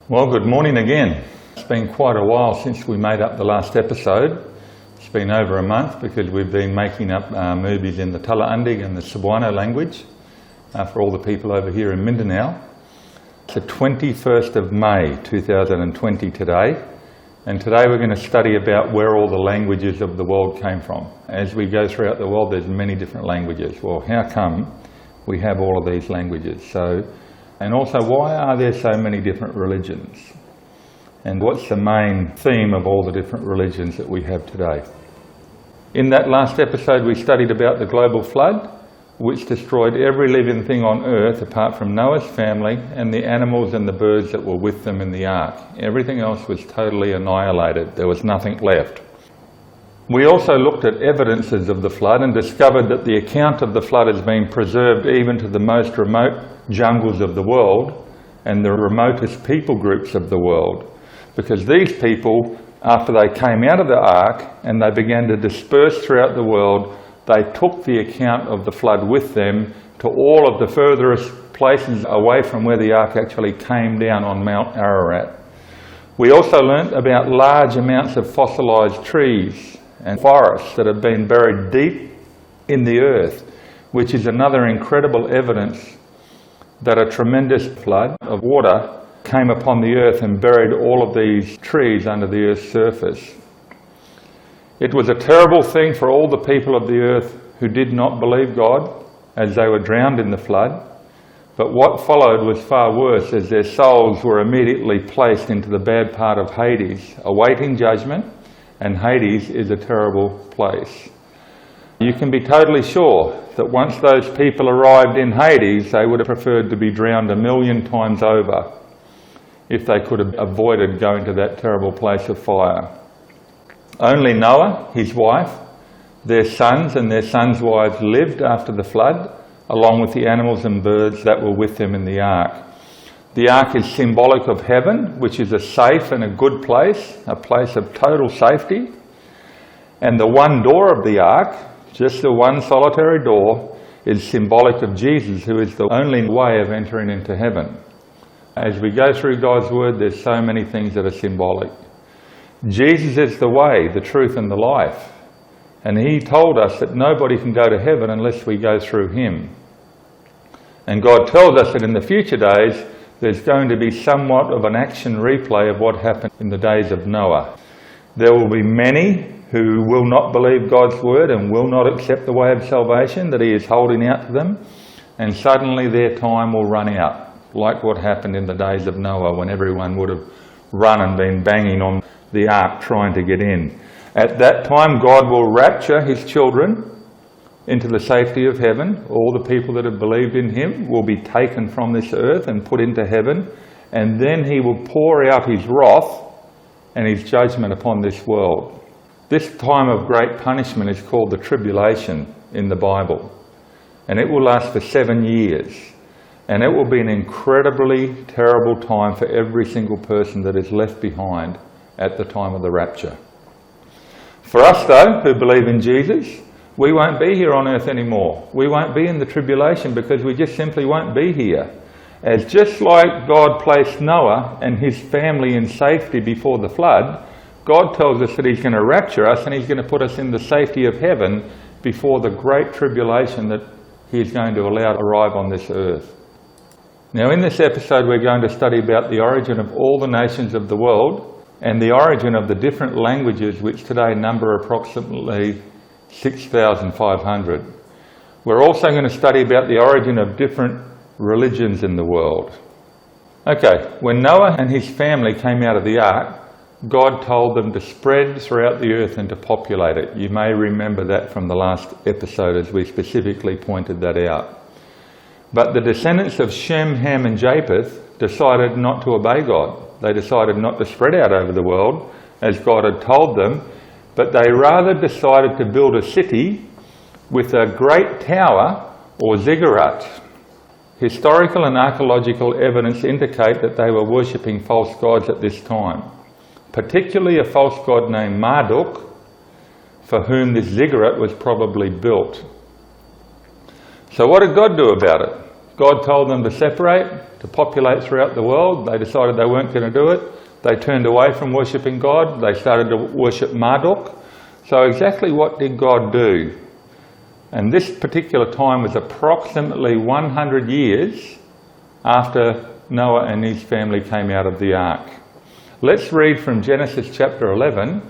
Well, good morning again. It's been quite a while since we made up the last episode. It's been over a month because we've been making up movies in the Tallaandig and the Cebuano language for all the people over here in Mindanao. It's the 21st of May 2020 today, and today we're going to study about where all the languages of the world came from. As we go throughout the world, there's many different languages. Well, how come we have all of these languages? And also, why are there so many different religions? And what's the main theme of all the different religions that we have today? In that last episode, we studied about the global flood, which destroyed every living thing on earth apart from Noah's family and the animals and the birds that were with them in the ark. Everything else was totally annihilated. There was nothing left. We also looked at evidences of the flood and discovered that the account of the flood has been preserved even to the most remote jungles of the world and the remotest people groups of the world. Because these people, after they came out of the ark and they began to disperse throughout the world, they took the account of the flood with them to all of the furthest places away from where the ark actually came down on Mount Ararat. We also learnt about large amounts of fossilised trees and forests that have been buried deep in the earth, which is another incredible evidence that a tremendous flood of water came upon the earth and buried all of these trees under the earth's surface. It was a terrible thing for all the people of the earth who did not believe God as they were drowned in the flood. But what followed was far worse, as their souls were immediately placed into the bad part of Hades, awaiting judgment, and Hades is a terrible place. You can be totally sure that once those people arrived in Hades, they would have preferred to be drowned 1,000,000 times over if they could have avoided going to that terrible place of fire. Only Noah, his wife, their sons and their sons' wives lived after the flood, along with the animals and birds that were with them in the ark. The ark is symbolic of heaven, which is a safe and a good place, a place of total safety. And the one door of the ark, just the one solitary door, is symbolic of Jesus, who is the only way of entering into heaven. As we go through God's word, there's so many things that are symbolic. Jesus is the way, the truth and the life. And he told us that nobody can go to heaven unless we go through him. And God tells us that in the future days, there's going to be somewhat of an action replay of what happened in the days of Noah. There will be many who will not believe God's word and will not accept the way of salvation that he is holding out to them, and suddenly their time will run out, like what happened in the days of Noah when everyone would have run and been banging on the ark trying to get in. At that time, God will rapture his children into the safety of heaven. All the people that have believed in him will be taken from this earth and put into heaven, and then he will pour out his wrath and his judgment upon this world. This time of great punishment is called the tribulation in the Bible, and it will last for 7 years, and it will be an incredibly terrible time for every single person that is left behind at the time of the rapture. For us though, who believe in Jesus, we won't be here on earth anymore. We won't be in the tribulation because we just simply won't be here. As just like God placed Noah and his family in safety before the flood, God tells us that he's going to rapture us and he's going to put us in the safety of heaven before the great tribulation that he is going to allow to arrive on this earth. Now in this episode we're going to study about the origin of all the nations of the world and the origin of the different languages which today number approximately 6,500. We're also going to study about the origin of different religions in the world. Okay, when Noah and his family came out of the ark, God told them to spread throughout the earth and to populate it. You may remember that from the last episode as we specifically pointed that out. But the descendants of Shem, Ham and Japheth decided not to obey God. They decided not to spread out over the world as God had told them, but they rather decided to build a city with a great tower or ziggurat. Historical and archaeological evidence indicate that they were worshipping false gods at this time, particularly a false god named Marduk, for whom this ziggurat was probably built. So what did God do about it? God told them to separate, to populate throughout the world. They decided they weren't going to do it. They turned away from worshipping God. They started to worship Marduk. So exactly what did God do? And this particular time was approximately 100 years after Noah and his family came out of the ark. Let's read from Genesis chapter 11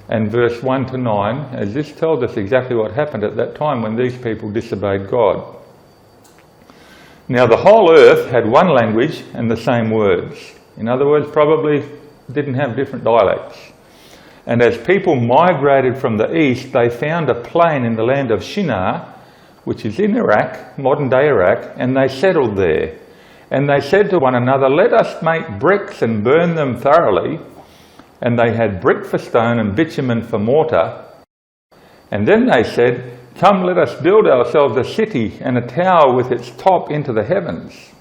and verse 1 to 9, as this tells us exactly what happened at that time when these people disobeyed God. Now the whole earth had one language and the same words. In other words, probably didn't have different dialects. And as people migrated from the east, they found a plain in the land of Shinar, which is in Iraq, modern-day Iraq, and they settled there. And they said to one another, "Let us make bricks and burn them thoroughly." And they had brick for stone and bitumen for mortar. And then they said, "Come, let us build ourselves a city and a tower with its top into the heavens.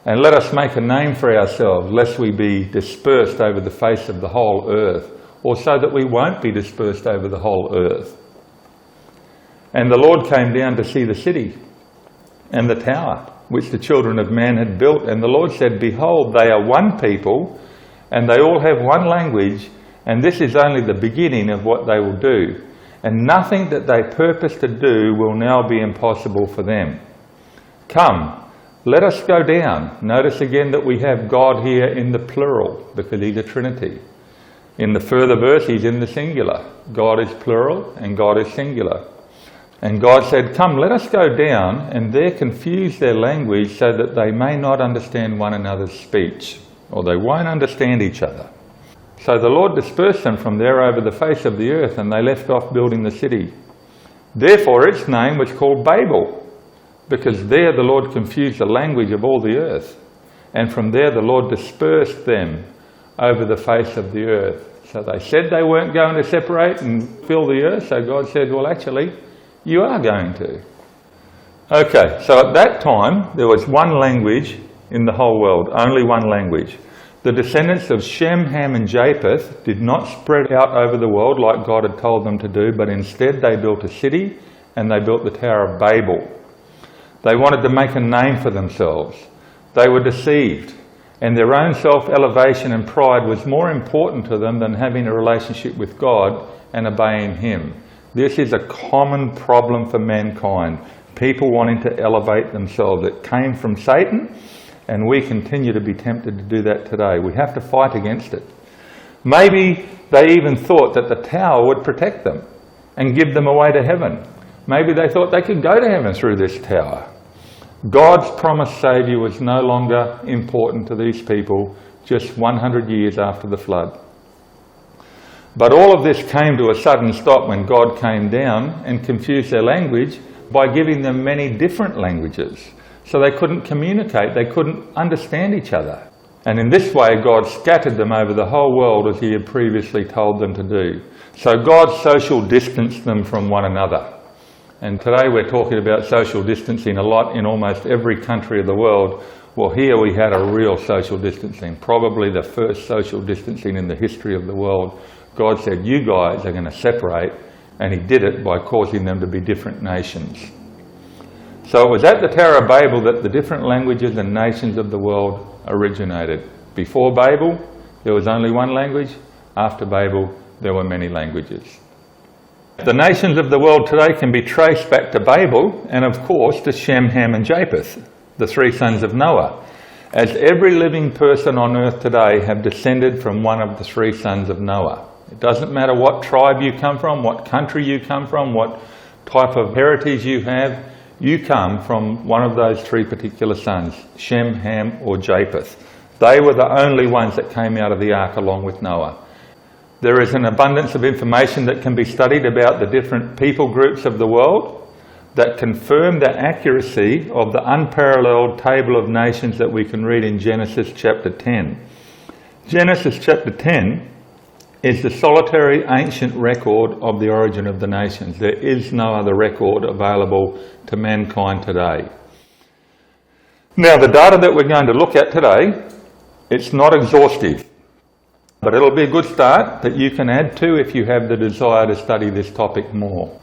And let us make a name for ourselves, lest we be dispersed over the face of the whole earth, or so that we won't be dispersed over the whole earth." And the Lord came down to see the city and the tower, which the children of man had built. And the Lord said, "Behold, they are one people, and they all have one language, and this is only the beginning of what they will do. And nothing that they purpose to do will now be impossible for them. Come, let us go down." Notice again that we have God here in the plural, because he's a Trinity. In the further verse, he's in the singular. God is plural and God is singular. And God said, "Come, let us go down and there confuse their language so that they may not understand one another's speech," or they won't understand each other. So the Lord dispersed them from there over the face of the earth, and they left off building the city. Therefore its name was called Babel, because there the Lord confused the language of all the earth. And from there the Lord dispersed them over the face of the earth. So they said they weren't going to separate and fill the earth, so God said, "Well, actually, you are going to." Okay, so at that time there was one language in the whole world, only one language. The descendants of Shem, Ham and Japheth did not spread out over the world like God had told them to do, but instead they built a city and they built the Tower of Babel. They wanted to make a name for themselves. They were deceived, and their own self-elevation and pride was more important to them than having a relationship with God and obeying him. This is a common problem for mankind. People wanting to elevate themselves. It came from Satan, and we continue to be tempted to do that today. We have to fight against it. Maybe they even thought that the tower would protect them and give them a way to heaven. Maybe they thought they could go to heaven through this tower. God's promised Saviour was no longer important to these people just 100 years after the flood. But all of this came to a sudden stop when God came down and confused their language by giving them many different languages. So they couldn't communicate, they couldn't understand each other. And in this way God scattered them over the whole world as he had previously told them to do. So God social distanced them from one another. And today we're talking about social distancing a lot in almost every country of the world. Well, here we had a real social distancing, probably the first social distancing in the history of the world. God said, "You guys are going to separate," and he did it by causing them to be different nations. So it was at the Tower of Babel that the different languages and nations of the world originated. Before Babel, there was only one language. After Babel, there were many languages. The nations of the world today can be traced back to Babel and, of course, to Shem, Ham and Japheth, the three sons of Noah, as every living person on earth today have descended from one of the three sons of Noah. It doesn't matter what tribe you come from, what country you come from, what type of heritage you have, you come from one of those three particular sons, Shem, Ham or Japheth. They were the only ones that came out of the ark along with Noah. There is an abundance of information that can be studied about the different people groups of the world that confirm the accuracy of the unparalleled table of nations that we can read in Genesis chapter 10. Genesis chapter 10 is the solitary ancient record of the origin of the nations. There is no other record available to mankind today. Now, the data that we're going to look at today, it's not exhaustive, but it'll be a good start that you can add to if you have the desire to study this topic more.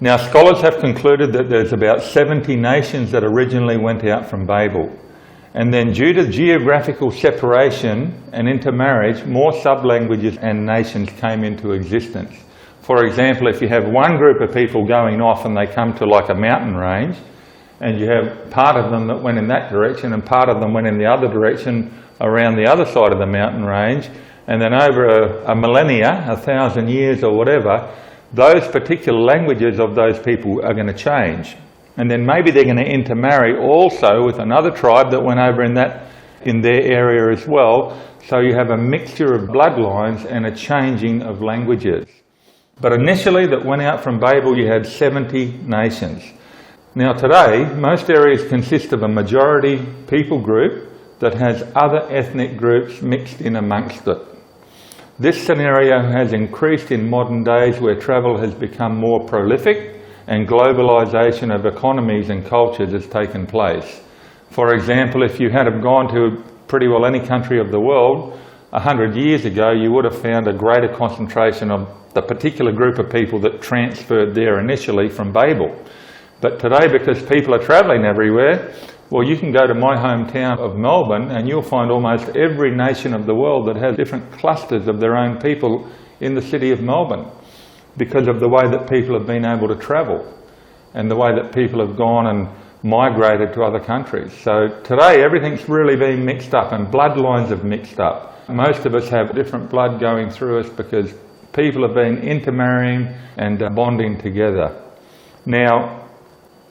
Now, scholars have concluded that there's about 70 nations that originally went out from Babel. And then due to geographical separation and intermarriage, more sub-languages and nations came into existence. For example, if you have one group of people going off and they come to like a mountain range, and you have part of them that went in that direction and part of them went in the other direction around the other side of the mountain range, and then over a millennia, 1,000 years or whatever, those particular languages of those people are going to change. And then maybe they're going to intermarry also with another tribe that went over in their area as well. So you have a mixture of bloodlines and a changing of languages. But initially that went out from Babel, you had 70 nations. Now today, most areas consist of a majority people group that has other ethnic groups mixed in amongst it. This scenario has increased in modern days where travel has become more prolific and globalisation of economies and cultures has taken place. For example, if you had have gone to pretty well any country of the world 100 years ago, you would have found a greater concentration of the particular group of people that transferred there initially from Babel. But today, because people are travelling everywhere, well, you can go to my hometown of Melbourne and you'll find almost every nation of the world that has different clusters of their own people in the city of Melbourne, because of the way that people have been able to travel and the way that people have gone and migrated to other countries. So today everything's really been mixed up and bloodlines have mixed up. Most of us have different blood going through us because people have been intermarrying and bonding together. Now,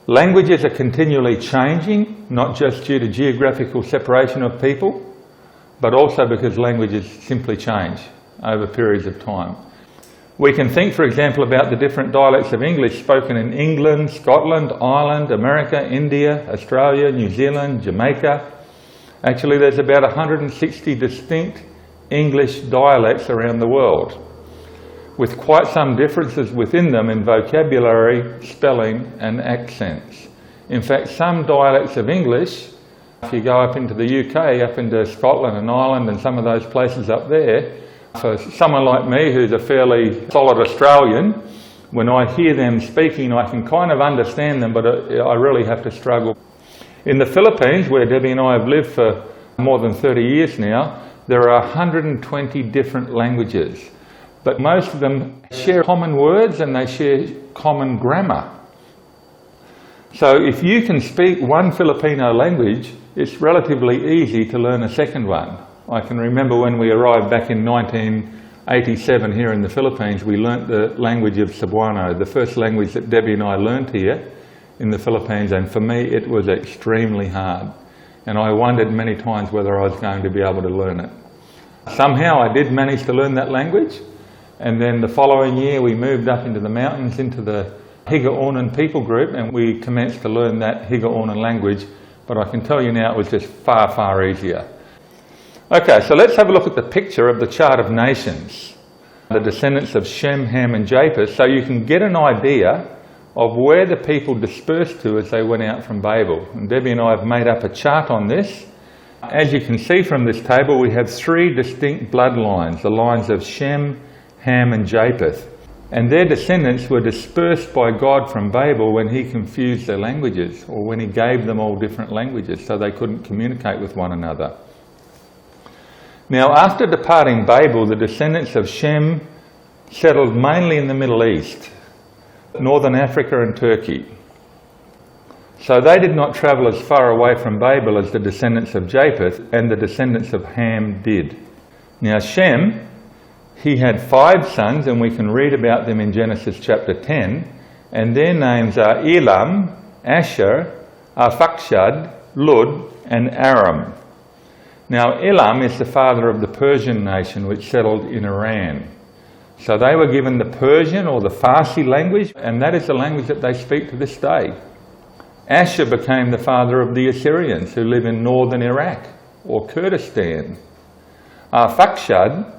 languages are continually changing, not just due to geographical separation of people, but also because languages simply change over periods of time. We can think, for example, about the different dialects of English spoken in England, Scotland, Ireland, America, India, Australia, New Zealand, Jamaica. Actually, there's about 160 distinct English dialects around the world, with quite some differences within them in vocabulary, spelling and accents. In fact, some dialects of English, if you go up into the UK, up into Scotland and Ireland and some of those places up there, for someone like me who's a fairly solid Australian, when I hear them speaking I can kind of understand them, but I really have to struggle. In the Philippines, where Debbie and I have lived for more than 30 years now, there are 120 different languages. But most of them share common words and they share common grammar. So if you can speak one Filipino language, it's relatively easy to learn a second one. I can remember when we arrived back in 1987 here in the Philippines, we learnt the language of Cebuano, the first language that Debbie and I learnt here in the Philippines, and for me it was extremely hard. And I wondered many times whether I was going to be able to learn it. Somehow I did manage to learn that language. And then the following year we moved up into the mountains into the Higa-Onan people group and we commenced to learn that Higa-Onan language, but I can tell you now it was just far, far easier. Okay, so let's have a look at the picture of the chart of nations, the descendants of Shem, Ham and Japheth, so you can get an idea of where the people dispersed to as they went out from Babel. And Debbie and I have made up a chart on this. As you can see from this table, we have three distinct bloodlines, the lines of Shem, Ham and Japheth, and their descendants were dispersed by God from Babel when he confused their languages, or when he gave them all different languages so they couldn't communicate with one another. Now, after departing Babel, the descendants of Shem settled mainly in the Middle East, Northern Africa and Turkey. So they did not travel as far away from Babel as the descendants of Japheth and the descendants of Ham did. Now Shem, he had 5 sons, and we can read about them in Genesis chapter 10, and their names are Elam, Asher, Arphaxad, Lud and Aram. Now Elam is the father of the Persian nation which settled in Iran. So they were given the Persian or the Farsi language, and that is the language that they speak to this day. Asher became the father of the Assyrians who live in northern Iraq or Kurdistan. Arphaxad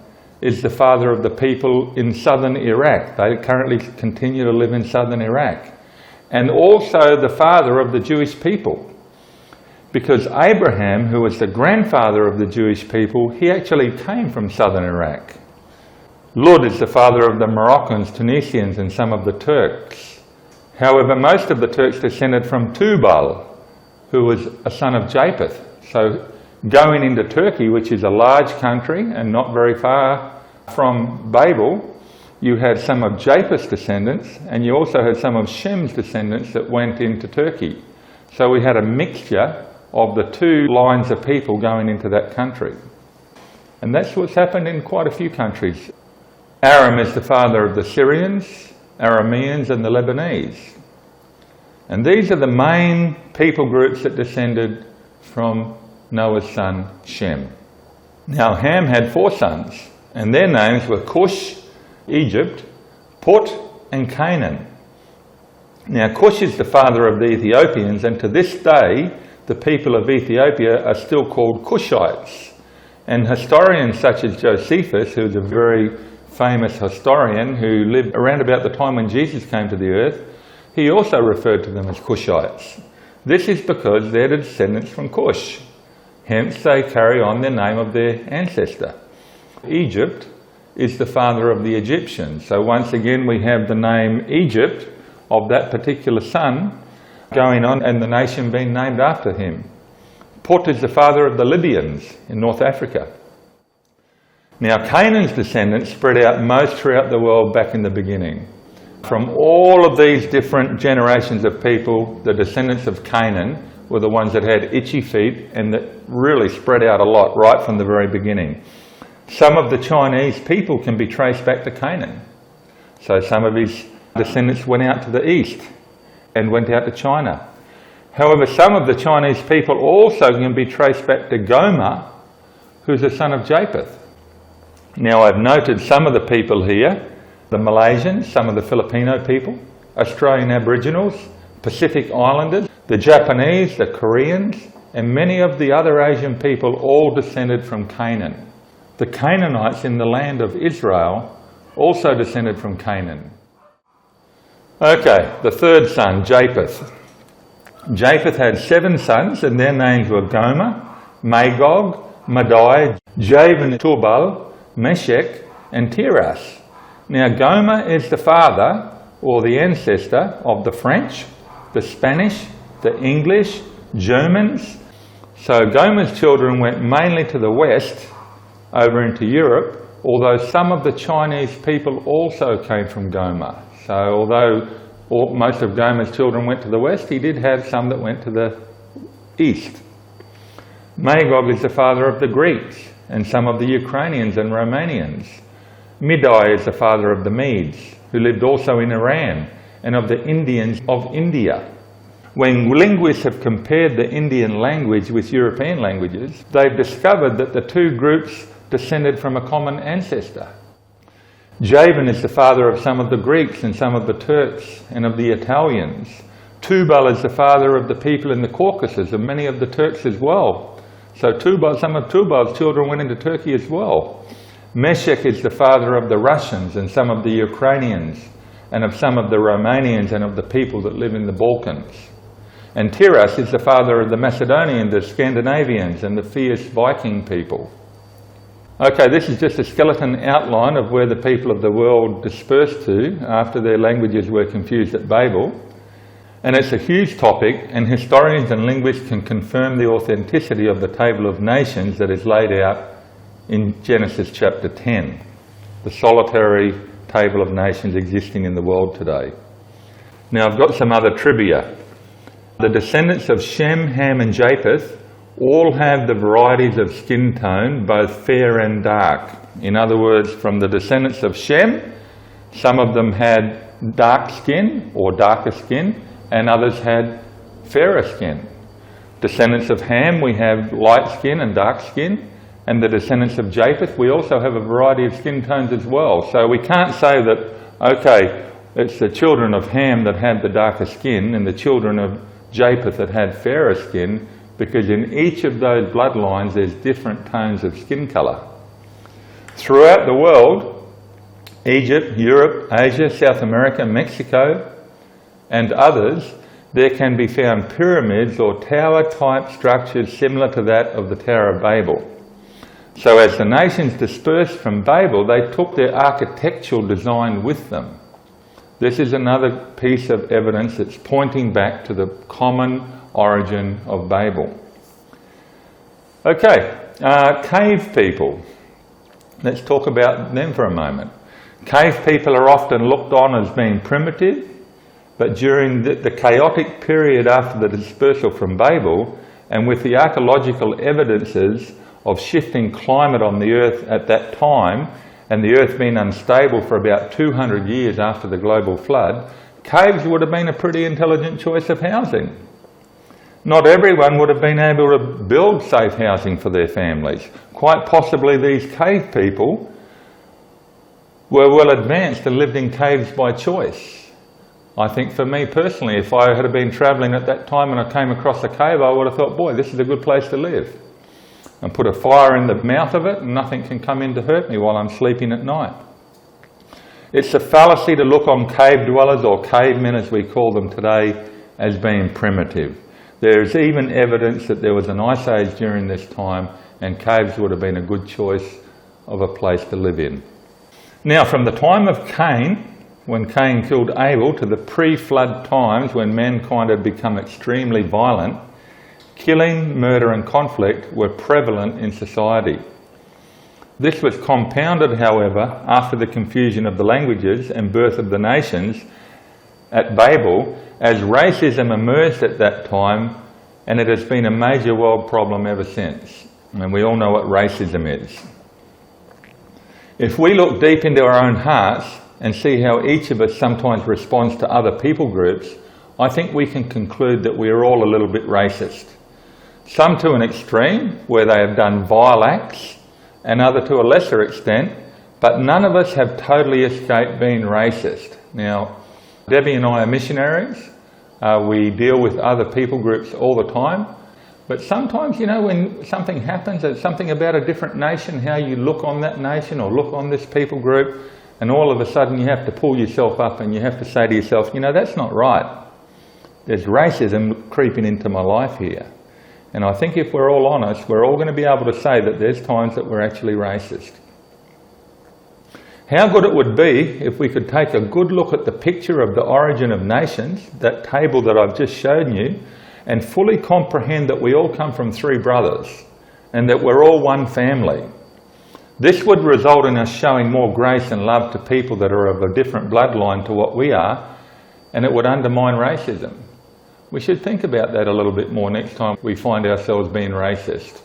is the father of the people in southern Iraq. They currently continue to live in southern Iraq. And also the father of the Jewish people. Because Abraham, who was the grandfather of the Jewish people, he actually came from southern Iraq. Lud is the father of the Moroccans, Tunisians and some of the Turks. However, most of the Turks descended from Tubal, who was a son of Japheth. So going into Turkey, which is a large country and not very far from Babel, you had some of Japheth's descendants, and you also had some of Shem's descendants that went into Turkey. So we had a mixture of the two lines of people going into that country. And that's what's happened in quite a few countries. Aram is the father of the Syrians, Arameans and the Lebanese. And these are the main people groups that descended from Noah's son Shem. Now Ham had 4 sons, and their names were Cush, Egypt, Put and Canaan. Now Cush is the father of the Ethiopians, and to this day the people of Ethiopia are still called Cushites. And historians such as Josephus, who's a very famous historian who lived around about the time when Jesus came to the earth, he also referred to them as Cushites. This is because they're the descendants from Cush. Hence they carry on the name of their ancestor. Egypt is the father of the Egyptians. So once again we have the name Egypt of that particular son going on and the nation being named after him. Put is the father of the Libyans in North Africa. Now Canaan's descendants spread out most throughout the world back in the beginning. From all of these different generations of people, the descendants of Canaan were the ones that had itchy feet and that really spread out a lot right from the very beginning. Some of the Chinese people can be traced back to Canaan. So some of his descendants went out to the east and went out to China. However, some of the Chinese people also can be traced back to Gomer, who's the son of Japheth. Now I've noted some of the people here, the Malaysians, some of the Filipino people, Australian Aboriginals, Pacific Islanders, the Japanese, the Koreans, and many of the other Asian people all descended from Canaan. The Canaanites in the land of Israel also descended from Canaan. Okay, the third son, Japheth. Japheth had 7 sons, and their names were Gomer, Magog, Madai, Javan, Tubal, Meshech, and Tiras. Now Gomer is the father, or the ancestor, of the French, the Spanish, the English, Germans. So Gomer's children went mainly to the west, over into Europe, although some of the Chinese people also came from Gomer. So although most of Gomer's children went to the west, he did have some that went to the east. Magog is the father of the Greeks and some of the Ukrainians and Romanians. Madai is the father of the Medes, who lived also in Iran, and of the Indians of India. When linguists have compared the Indian language with European languages, they've discovered that the two groups descended from a common ancestor. Javan is the father of some of the Greeks and some of the Turks and of the Italians. Tubal is the father of the people in the Caucasus and many of the Turks as well. So some of Tubal's children went into Turkey as well. Meshech is the father of the Russians and some of the Ukrainians and of some of the Romanians and of the people that live in the Balkans. And Tiras is the father of the Macedonians, the Scandinavians and the fierce Viking people. Okay, this is just a skeleton outline of where the people of the world dispersed to after their languages were confused at Babel. And it's a huge topic, and historians and linguists can confirm the authenticity of the Table of Nations that is laid out in Genesis chapter 10, the solitary Table of Nations existing in the world today. Now I've got some other trivia. The descendants of Shem, Ham and Japheth all have the varieties of skin tone, both fair and dark. In other words, from the descendants of Shem, some of them had dark skin or darker skin, and others had fairer skin. Descendants of Ham, we have light skin and dark skin, and the descendants of Japheth, we also have a variety of skin tones as well. So we can't say that, okay, it's the children of Ham that had the darker skin and the children of Japheth that had fairer skin, because in each of those bloodlines there's different tones of skin colour. Throughout the world, Egypt, Europe, Asia, South America, Mexico and others, there can be found pyramids or tower-type structures similar to that of the Tower of Babel. So as the nations dispersed from Babel, they took their architectural design with them. This is another piece of evidence that's pointing back to the common origin of Babel. Okay, cave people. Let's talk about them for a moment. Cave people are often looked on as being primitive, but during the chaotic period after the dispersal from Babel, and with the archaeological evidences of shifting climate on the earth at that time, and the earth being unstable for about 200 years after the global flood, caves would have been a pretty intelligent choice of housing. Not everyone would have been able to build safe housing for their families. Quite possibly these cave people were well advanced and lived in caves by choice. I think for me personally, if I had been travelling at that time and I came across a cave, I would have thought, boy, this is a good place to live. And put a fire in the mouth of it and nothing can come in to hurt me while I'm sleeping at night. It's a fallacy to look on cave dwellers, or cavemen as we call them today, as being primitive. There is even evidence that there was an ice age during this time and caves would have been a good choice of a place to live in. Now, from the time of Cain, when Cain killed Abel, to the pre-flood times when mankind had become extremely violent, killing, murder and conflict were prevalent in society. This was compounded, however, after the confusion of the languages and birth of the nations at Babel, as racism emerged at that time, and it has been a major world problem ever since. And we all know what racism is. If we look deep into our own hearts and see how each of us sometimes responds to other people groups, I think we can conclude that we are all a little bit racist. Some to an extreme, where they have done vile acts, and other to a lesser extent, but none of us have totally escaped being racist. Now, Debbie and I are missionaries. We deal with other people groups all the time. But sometimes, you know, when something happens, it's something about a different nation, how you look on that nation or look on this people group, and all of a sudden you have to pull yourself up and you have to say to yourself, you know, that's not right. There's racism creeping into my life here. And I think if we're all honest, we're all going to be able to say that there's times that we're actually racist. How good it would be if we could take a good look at the picture of the origin of nations, that table that I've just shown you, and fully comprehend that we all come from three brothers and that we're all one family. This would result in us showing more grace and love to people that are of a different bloodline to what we are, and it would undermine racism. We should think about that a little bit more next time we find ourselves being racist.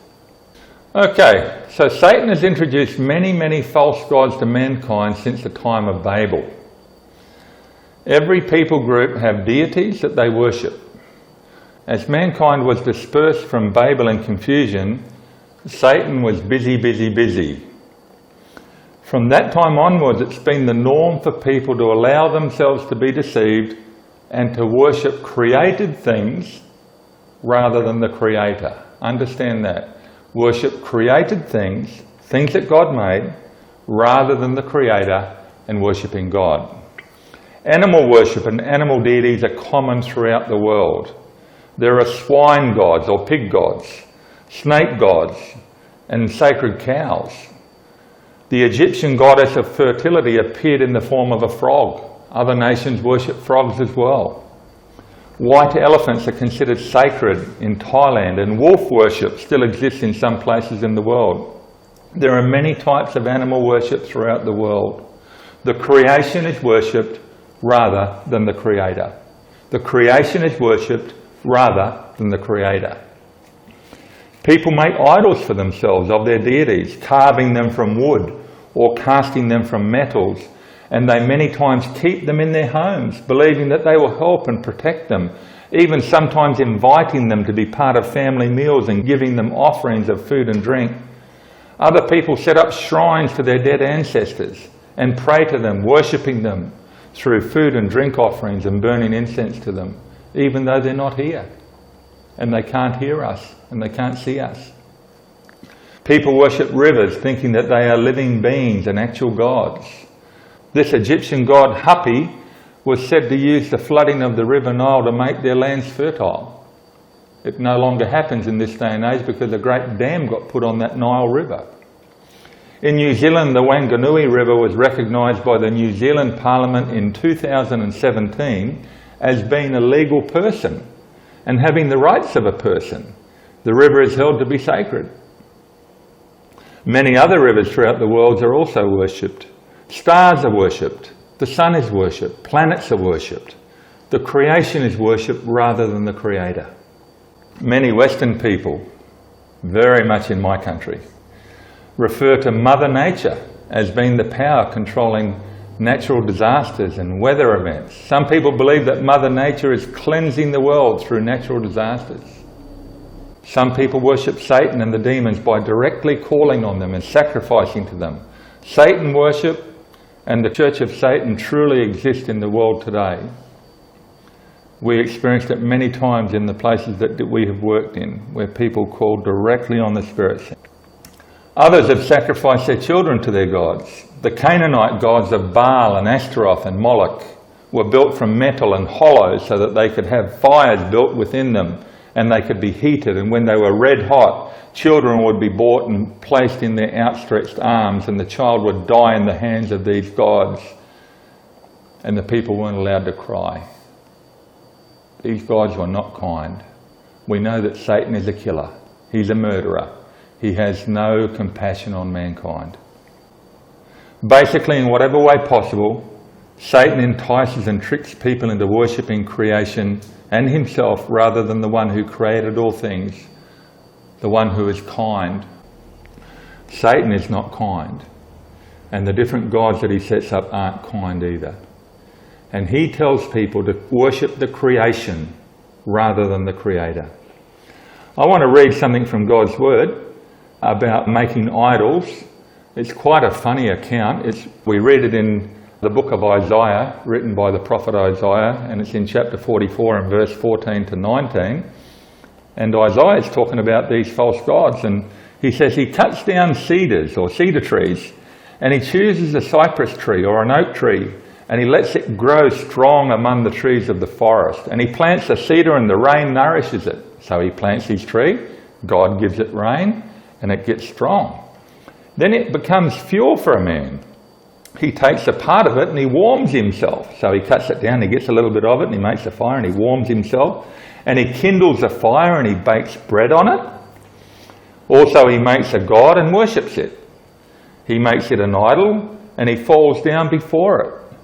Okay, so Satan has introduced many, many false gods to mankind since the time of Babel. Every people group have deities that they worship. As mankind was dispersed from Babel in confusion, Satan was busy. From that time onwards, it's been the norm for people to allow themselves to be deceived and to worship created things rather than the Creator. Understand that. Worship created things, things that God made, rather than the Creator and worshipping God. Animal worship and animal deities are common throughout the world. There are swine gods or pig gods, snake gods, and sacred cows. The Egyptian goddess of fertility appeared in the form of a frog. Other nations worship frogs as well. White elephants are considered sacred in Thailand, and wolf worship still exists in some places in the world. There are many types of animal worship throughout the world. The creation is worshipped rather than the Creator. The creation is worshipped rather than the Creator. People make idols for themselves of their deities, carving them from wood or casting them from metals, and they many times keep them in their homes, believing that they will help and protect them, even sometimes inviting them to be part of family meals and giving them offerings of food and drink. Other people set up shrines to their dead ancestors and pray to them, worshipping them through food and drink offerings and burning incense to them, even though they're not here and they can't hear us and they can't see us. People worship rivers, thinking that they are living beings and actual gods. This Egyptian god Hapi was said to use the flooding of the River Nile to make their lands fertile. It no longer happens in this day and age because a great dam got put on that Nile River. In New Zealand, the Wanganui River was recognised by the New Zealand Parliament in 2017 as being a legal person and having the rights of a person. The river is held to be sacred. Many other rivers throughout the world are also worshipped. Stars are worshipped. The sun is worshipped. Planets are worshipped. The creation is worshipped rather than the creator. Many Western people, very much in my country, refer to Mother Nature as being the power controlling natural disasters and weather events. Some people believe that Mother Nature is cleansing the world through natural disasters. Some people worship Satan and the demons by directly calling on them and sacrificing to them. Satan worship and the Church of Satan truly exist in the world today. We experienced it many times in the places that we have worked in, where people call directly on the spirits. Others have sacrificed their children to their gods. The Canaanite gods of Baal and Ashtaroth and Moloch were built from metal and hollow so that they could have fires built within them and they could be heated, and when they were red hot, children would be brought and placed in their outstretched arms, and the child would die in the hands of these gods, and the people weren't allowed to cry. These gods were not kind. We know that Satan is a killer. He's a murderer. He has no compassion on mankind. Basically, in whatever way possible, Satan entices and tricks people into worshipping creation and himself rather than the one who created all things, the one who is kind. Satan is not kind, and the different gods that he sets up aren't kind either. And he tells people to worship the creation rather than the creator. I want to read something from God's word about making idols. It's quite a funny account. We read it in the book of Isaiah, written by the prophet Isaiah, and it's in chapter 44 and verse 14 to 19. And Isaiah is talking about these false gods, and he says he cuts down cedars or cedar trees, and he chooses a cypress tree or an oak tree, and he lets it grow strong among the trees of the forest. And he plants a cedar and the rain nourishes it. So he plants his tree, God gives it rain, and it gets strong. Then it becomes fuel for a man. He takes a part of it and he warms himself. So he cuts it down, he gets a little bit of it and he makes a fire and he warms himself. And he kindles a fire and he bakes bread on it. Also he makes a god and worships it. He makes it an idol and he falls down before it.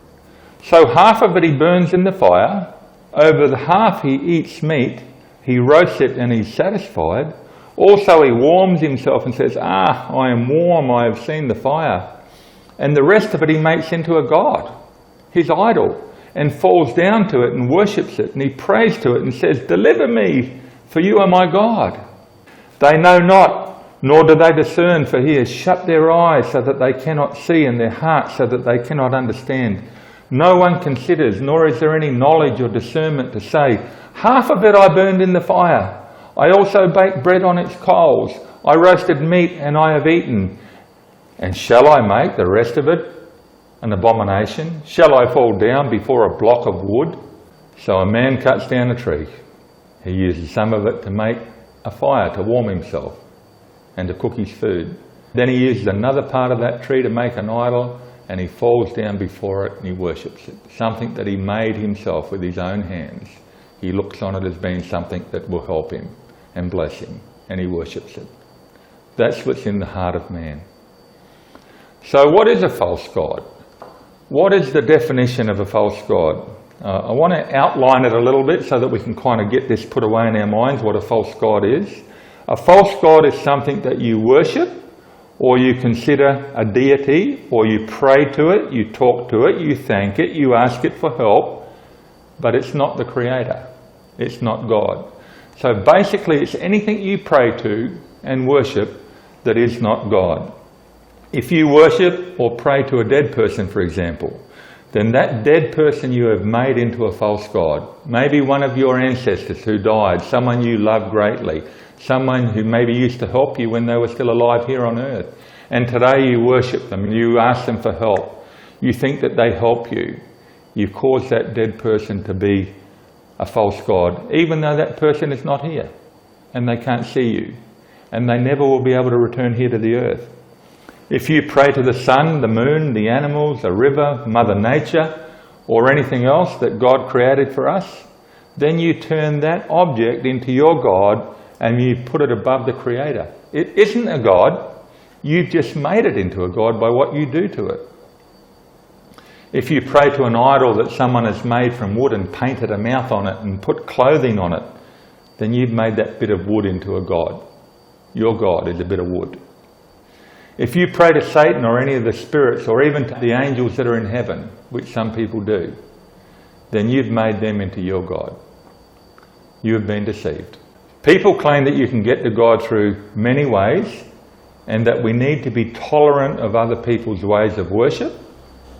So half of it he burns in the fire, over the half he eats meat, he roasts it and he's satisfied. Also he warms himself and says, I am warm, I have seen the fire. And the rest of it he makes into a god, his idol, and falls down to it and worships it, and he prays to it and says, deliver me, for you are my God. They know not, nor do they discern, for he has shut their eyes so that they cannot see, and their hearts so that they cannot understand. No one considers, nor is there any knowledge or discernment to say, half of it I burned in the fire. I also baked bread on its coals. I roasted meat and I have eaten. And shall I make the rest of it an abomination? Shall I fall down before a block of wood? So a man cuts down a tree. He uses some of it to make a fire to warm himself and to cook his food. Then he uses another part of that tree to make an idol, and he falls down before it and he worships it. Something that he made himself with his own hands. He looks on it as being something that will help him and bless him, and he worships it. That's what's in the heart of man. So what is a false god? What is the definition of a false god? I want to outline it a little bit so that we can kind of get this put away in our minds, what a false god is. A false god is something that you worship, or you consider a deity, or you pray to it, you talk to it, you thank it, you ask it for help, but it's not the creator. It's not God. So basically it's anything you pray to and worship that is not God. If you worship or pray to a dead person, for example, then that dead person you have made into a false god. Maybe one of your ancestors who died, someone you love greatly, someone who maybe used to help you when they were still alive here on earth. And today you worship them and you ask them for help. You think that they help you. You cause that dead person to be a false god, even though that person is not here and they can't see you and they never will be able to return here to the earth. If you pray to the sun, the moon, the animals, the river, Mother Nature, or anything else that God created for us, then you turn that object into your God and you put it above the Creator. It isn't a God. You've just made it into a God by what you do to it. If you pray to an idol that someone has made from wood and painted a mouth on it and put clothing on it, then you've made that bit of wood into a God. Your God is a bit of wood. If you pray to Satan or any of the spirits or even to the angels that are in heaven, which some people do, then you've made them into your God. You have been deceived. People claim that you can get to God through many ways and that we need to be tolerant of other people's ways of worship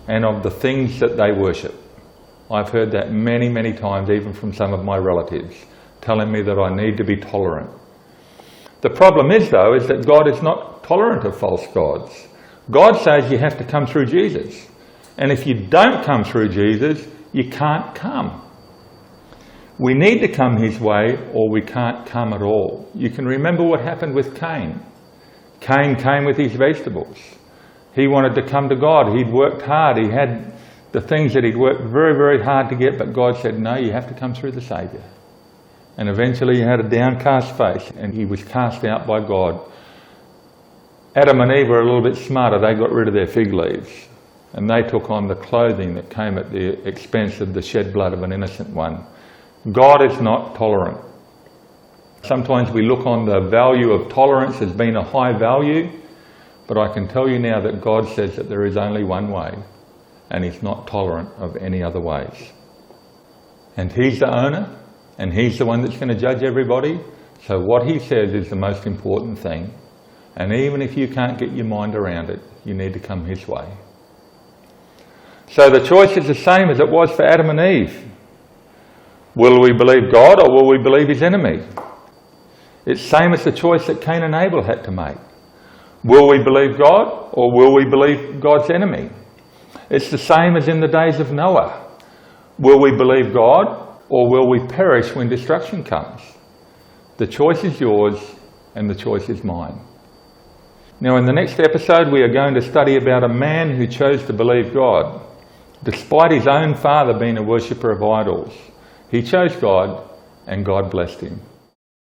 and of the things that they worship. I've heard that many, many times, even from some of my relatives, telling me that I need to be tolerant. The problem is, though, is that God is not tolerant of false gods. God says you have to come through Jesus. And if you don't come through Jesus, you can't come. We need to come his way or we can't come at all. You can remember what happened with Cain. Cain came with his vegetables. He wanted to come to God. He'd worked hard. He had the things that he'd worked very, very hard to get, but God said, no, you have to come through the Saviour. And eventually he had a downcast face and he was cast out by God. Adam and Eve were a little bit smarter. They got rid of their fig leaves and they took on the clothing that came at the expense of the shed blood of an innocent one. God is not tolerant. Sometimes we look on the value of tolerance as being a high value, but I can tell you now that God says that there is only one way and he's not tolerant of any other ways. And he's the owner and he's the one that's going to judge everybody. So what he says is the most important thing. And even if you can't get your mind around it, you need to come his way. So the choice is the same as it was for Adam and Eve. Will we believe God or will we believe his enemy? It's the same as the choice that Cain and Abel had to make. Will we believe God or will we believe God's enemy? It's the same as in the days of Noah. Will we believe God or will we perish when destruction comes? The choice is yours and the choice is mine. Now in the next episode we are going to study about a man who chose to believe God, despite his own father being a worshipper of idols. He chose God and God blessed him.